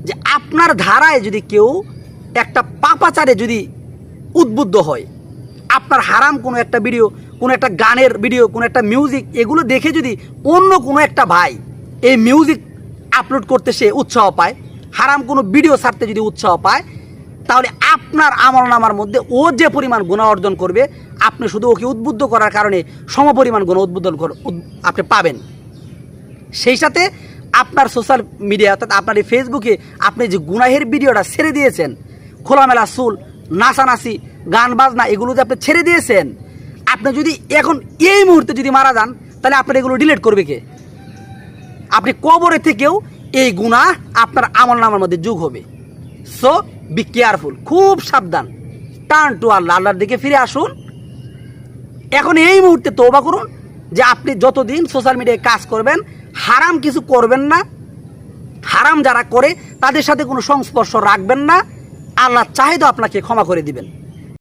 যে আপনার ধারায় যদি কেউ একটা পাপাচারে যদি উদ্বুদ্ধ হয়, আপনার হারাম কোনো একটা ভিডিও, কোনো একটা গানের ভিডিও, কোনো একটা মিউজিক, এগুলো দেখে যদি অন্য কোনো একটা ভাই এই মিউজিক আপলোড করতে সে উৎসাহ পায়, হারাম কোনো ভিডিও ছাড়তে যদি উৎসাহ পায়, তাহলে আপনার আমলনামার মধ্যে ও যে পরিমাণ গুনাহ অর্জন করবে, আপনি শুধু ওকে উদ্বুদ্ধ করার কারণে সমপরিমাণ গুনাহ আপনি পাবেন। সেই সাথে আপনার সোশ্যাল মিডিয়া অর্থাৎ আপনার এই ফেসবুকে আপনি যে গুনাহের ভিডিওটা ছেড়ে দিয়েছেন, খোলামেলা চুল, নাচানাচি, গান বাজনা, এগুলো যে আপনি ছেড়ে দিয়েছেন, আপনি যদি এখন এই মুহূর্তে যদি মারা যান, তাহলে আপনার এগুলো ডিলিট করবে কে? আপনি কবরে থেকেও এই গুনাহ আপনার আমলনামার মধ্যে যোগ হবে। সো বি কেয়ারফুল, খুব সাবধান, টার্ন টু আল্লাহ, আল্লাহর দিকে ফিরে আসুন। এখন এই মুহূর্তে তওবা করুন যে আপনি যতদিন সোশ্যাল মিডিয়ায় কাজ করবেন হারাম কিছু করবেন না, হারাম যারা করে তাদের সাথে কোনো সংস্পর্শ রাখবেন না। আল্লাহ চাহিদা আপনাকে ক্ষমা করে দিবেন।